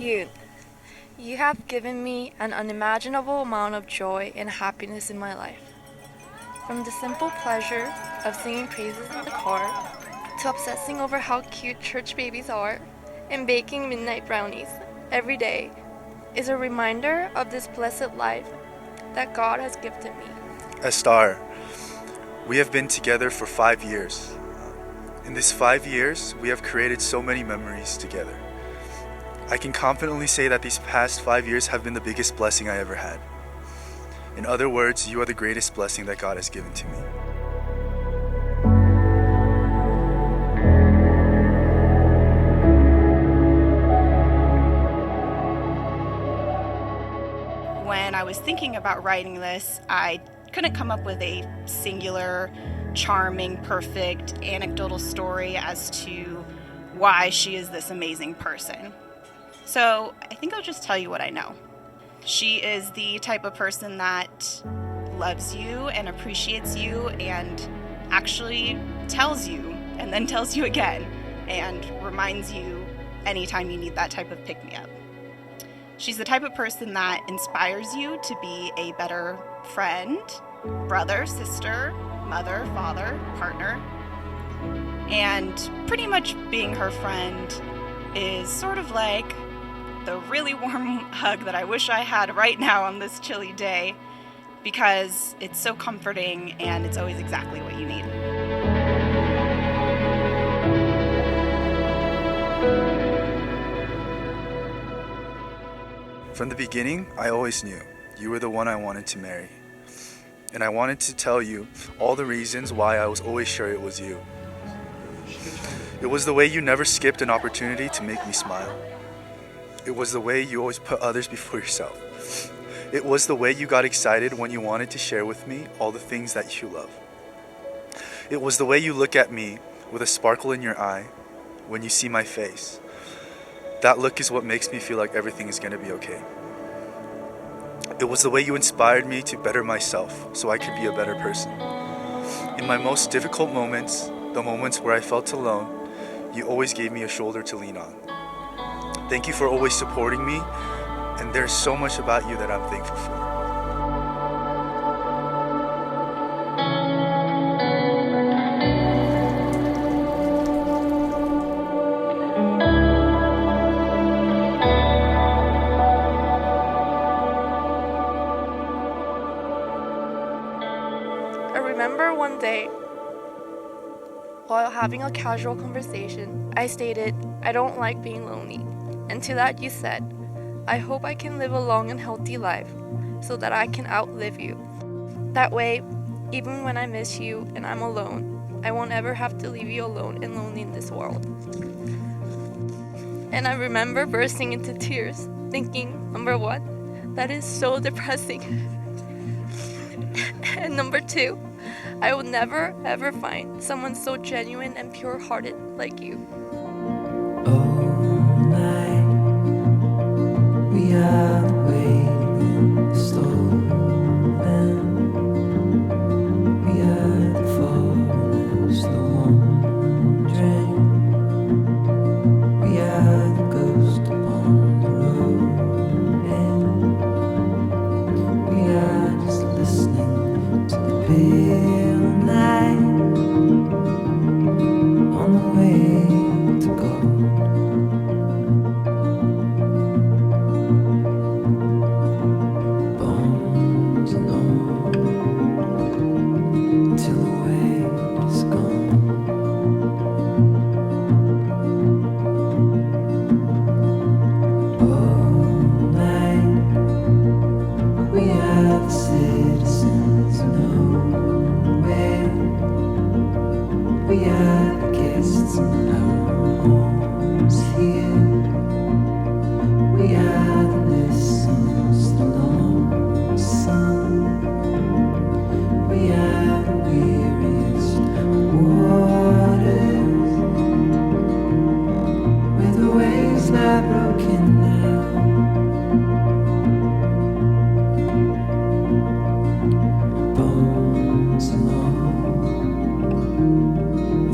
Yoon, you have given me an unimaginable amount of joy and happiness in my life. From the simple pleasure of singing praises in the car, to obsessing over how cute church babies are, and baking midnight brownies every day, is a reminder of this blessed life that God has gifted me. Estar, we have been together for 5 years. In these 5 years, we have created so many memories together. I can confidently say that these past 5 years have been the biggest blessing I ever had. In other words, you are the greatest blessing that God has given to me. When I was thinking about writing this, I couldn't come up with a singular, charming, perfect, anecdotal story as to why she is this amazing person. So I think I'll just tell you what I know. She is the type of person that loves you and appreciates you and actually tells you and then tells you again and reminds you anytime you need that type of pick-me-up. She's the type of person that inspires you to be a better friend, brother, sister, mother, father, partner. And pretty much being her friend is sort of like the really warm hug that I wish I had right now on this chilly day, because it's so comforting and it's always exactly what you need. From the beginning, I always knew you were the one I wanted to marry. And I wanted to tell you all the reasons why I was always sure it was you. It was the way you never skipped an opportunity to make me smile. It was the way you always put others before yourself. It was the way you got excited when you wanted to share with me all the things that you love. It was the way you look at me with a sparkle in your eye when you see my face. That look is what makes me feel like everything is going to be okay. It was the way you inspired me to better myself so I could be a better person. In my most difficult moments, the moments where I felt alone, you always gave me a shoulder to lean on. Thank you for always supporting me, and there's so much about you that I'm thankful for. I remember one day, while having a casual conversation, I stated, I don't like being lonely. And to that you said, I hope I can live a long and healthy life so that I can outlive you. That way, even when I miss you and I'm alone, I won't ever have to leave you alone and lonely in this world. And I remember bursting into tears, thinking, number one, that is so depressing. And number two, I will never ever find someone so genuine and pure-hearted like you. We are the waiting stolen. We are the foreigners, the wandering. We are the ghost upon the road, and we are just listening to the pale night on the way to God.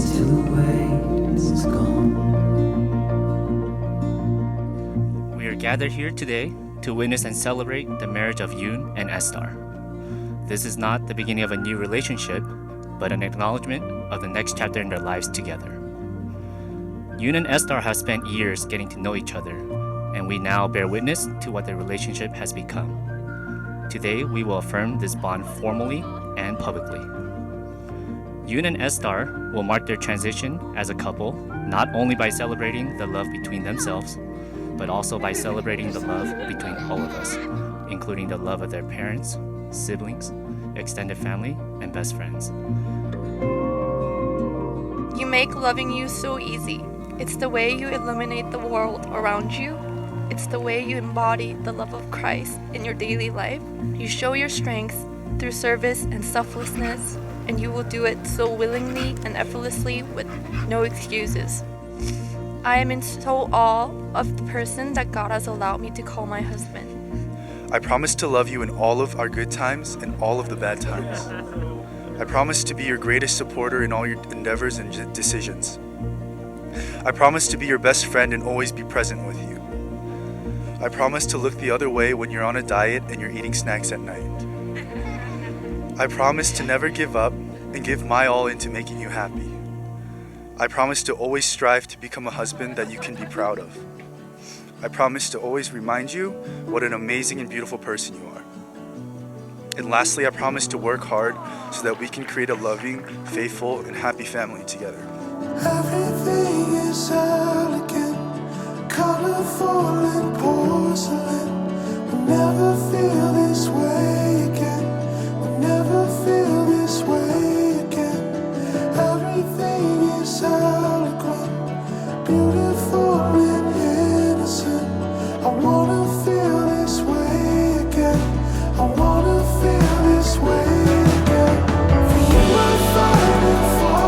Till the weight is gathered here today to witness and celebrate the marriage of Yoon and Estar. This is not the beginning of a new relationship, but an acknowledgement of the next chapter in their lives together. Yoon and Estar have spent years getting to know each other, and we now bear witness to what their relationship has become. Today, we will affirm this bond formally and publicly. Yoon and Estar will mark their transition as a couple not only by celebrating the love between themselves, but also by celebrating the love between all of us, including the love of their parents, siblings, extended family, and best friends. You make loving you so easy. It's the way you illuminate the world around you. It's the way you embody the love of Christ in your daily life. You show your strength through service and selflessness, and you will do it so willingly and effortlessly with no excuses. I am in so awe of the person that God has allowed me to call my husband. I promise to love you in all of our good times and all of the bad times. I promise to be your greatest supporter in all your endeavors and decisions. I promise to be your best friend and always be present with you. I promise to look the other way when you're on a diet and you're eating snacks at night. I promise to never give up and give my all into making you happy. I promise to always strive to become a husband that you can be proud of. I promise to always remind you what an amazing and beautiful person you are. And lastly, I promise to work hard so that we can create a loving, faithful, and happy family together. Everything is elegant, colorful and porcelain. We'll never feel this way again. We'll never feel this way again. Everything is eloquent, beautiful and innocent. I wanna feel this way again. I wanna feel this way again. For you I'm fighting for.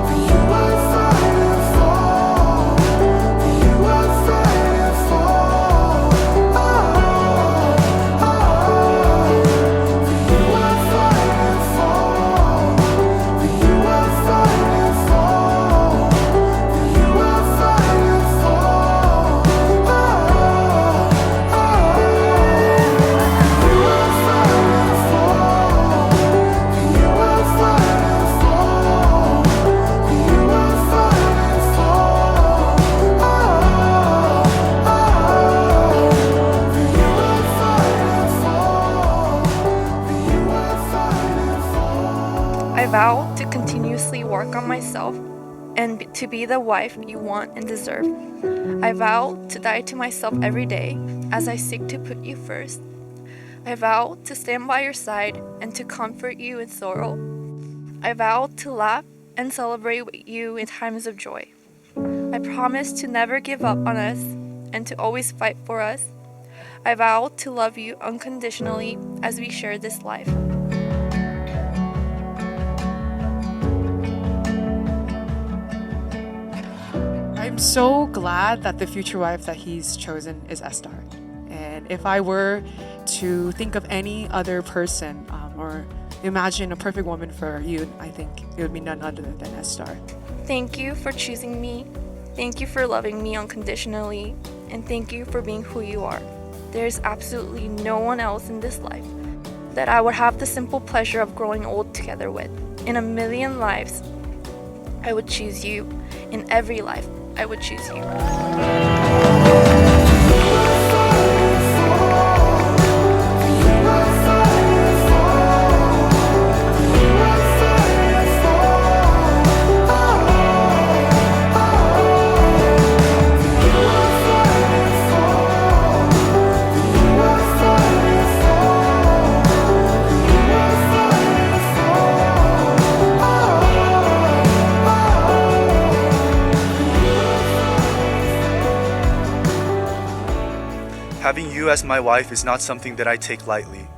For you I'm fighting for. For you I'm fighting for. Oh, oh. For you I'm fighting for. For you I'm fighting for. For you I'm fighting for. Oh, I vow to continuously work on myself and to be the wife you want and deserve. I vow to die to myself every day as I seek to put you first. I vow to stand by your side and to comfort you in sorrow. I vow to laugh and celebrate with you in times of joy. I promise to never give up on us and to always fight for us. I vow to love you unconditionally as we share this life. I'm so glad that the future wife that he's chosen is Estar. And if I were to think of any other person or imagine a perfect woman for you, I think it would be none other than Estar. Thank you for choosing me. Thank you for loving me unconditionally. And thank you for being who you are. There's absolutely no one else in this life that I would have the simple pleasure of growing old together with. In a million lives, I would choose you. In every life, I would choose you. Having you as my wife is not something that I take lightly.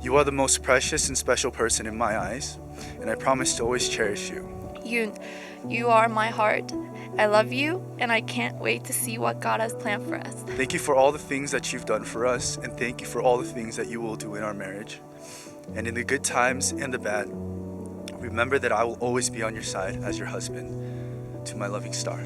You are the most precious and special person in my eyes, and I promise to always cherish you. Yoon, you are my heart. I love you, and I can't wait to see what God has planned for us. Thank you for all the things that you've done for us, and thank you for all the things that you will do in our marriage. And in the good times and the bad, remember that I will always be on your side as your husband, to my loving star.